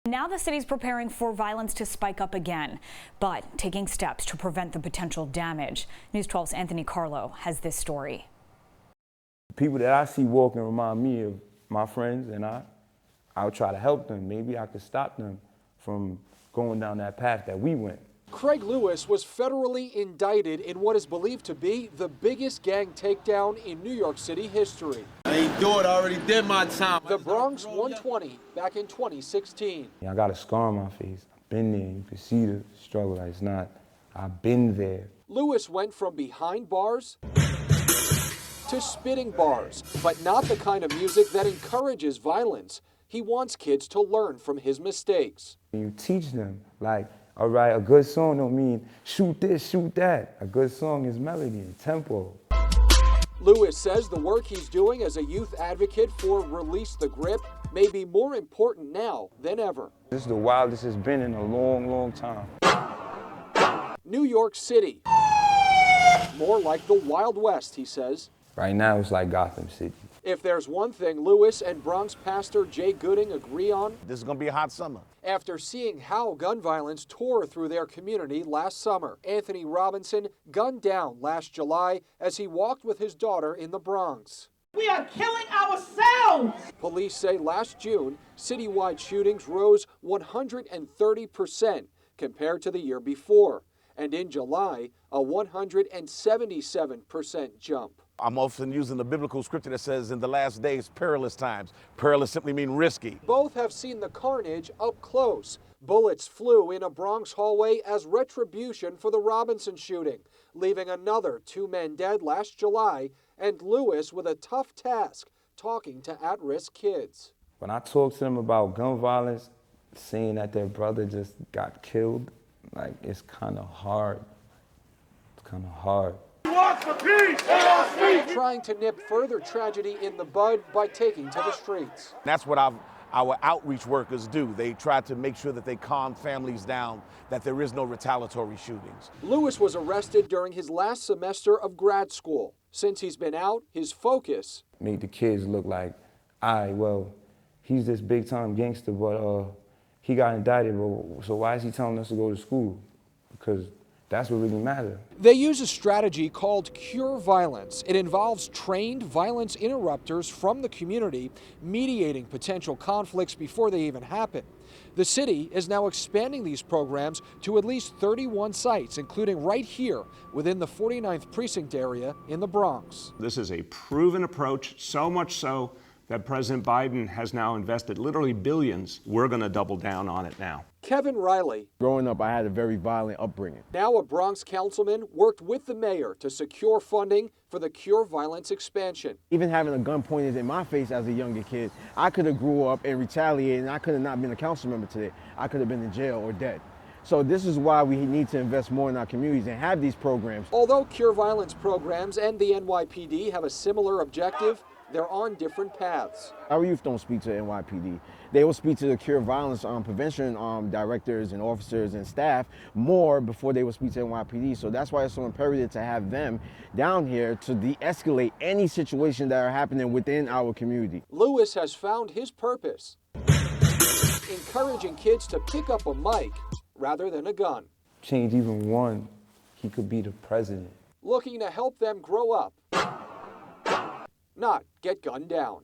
Now the city's preparing for violence to spike up again, but taking steps to prevent the potential damage. News 12's Anthony Carlo has this story. People that I see walking remind me of my friends, and I'll try to help them. Maybe I could stop them from going down that path that we went. Craig Lewis was federally indicted in what is believed to be the biggest gang takedown in New York City history. I ain't do it, I already did my time. The Bronx 120 back in 2016. I got a scar on my face. I've been there. You can see the struggle. Like, it's not, I've been there. Lewis went from behind bars to spitting bars, but not the kind of music that encourages violence. He wants kids to learn from his mistakes. You teach them, like, all right, a good song don't mean shoot this, shoot that. A good song is melody and tempo. Lewis says the work he's doing as a youth advocate for Release the Grip may be more important now than ever. This is the wildest it's been in a long, long time. New York City. More like the Wild West, he says. Right now, it's like Gotham City. If there's one thing Lewis and Bronx pastor Jay Gooding agree on, This is gonna be a hot summer. after seeing how gun violence tore through their community last summer. Anthony Robinson gunned down last July as he walked with his daughter in the Bronx. We are killing ourselves! Police say last June, citywide shootings rose 130% compared to the year before, and in July, a 177% jump. I'm often using the biblical scripture that says in the last days, perilous times. Perilous simply mean risky. Both have seen the carnage up close. Bullets flew in a Bronx hallway as retribution for the Robinson shooting, leaving another 2 men dead last July, and Lewis with a tough task, talking to at-risk kids. When I talk to them about gun violence, seeing that their brother just got killed, like, it's kind of hard. It's kind of hard. Trying to nip further tragedy in the bud by taking to the streets. That's what our outreach workers do. They try to make sure that they calm families down, that there is no retaliatory shootings. Lewis was arrested during his last semester of grad school. Since he's been out, his focus: make the kids look like, well, he's this big-time gangster, but he got indicted, so why is he telling us to go to school? Because that's what really matters. They use a strategy called Cure Violence. It involves trained violence interrupters from the community mediating potential conflicts before they even happen. The city is now expanding these programs to at least 31 sites, including right here within the 49th Precinct area in the Bronx. This is a proven approach, so much so that President Biden has now invested literally billions. We're going to double down on it now. Kevin Riley, growing up, I had a very violent upbringing. now a Bronx councilman, worked with the mayor to secure funding for the Cure Violence expansion. Even having a gun pointed in my face as a younger kid, I could have grew up and retaliated, and I could have not been a council member today. I could have been in jail or dead. So this is why we need to invest more in our communities and have these programs. Although Cure Violence programs and the NYPD have a similar objective, they're on different paths. Our youth don't speak to the NYPD. They will speak to the Cure Violence prevention directors and officers and staff more before they will speak to NYPD. So that's why it's so imperative to have them down here to de-escalate any situation that are happening within our community. Lewis has found his purpose: encouraging kids to pick up a mic rather than a gun. Change even one, he could be the president. Looking to help them grow up, not get gunned down.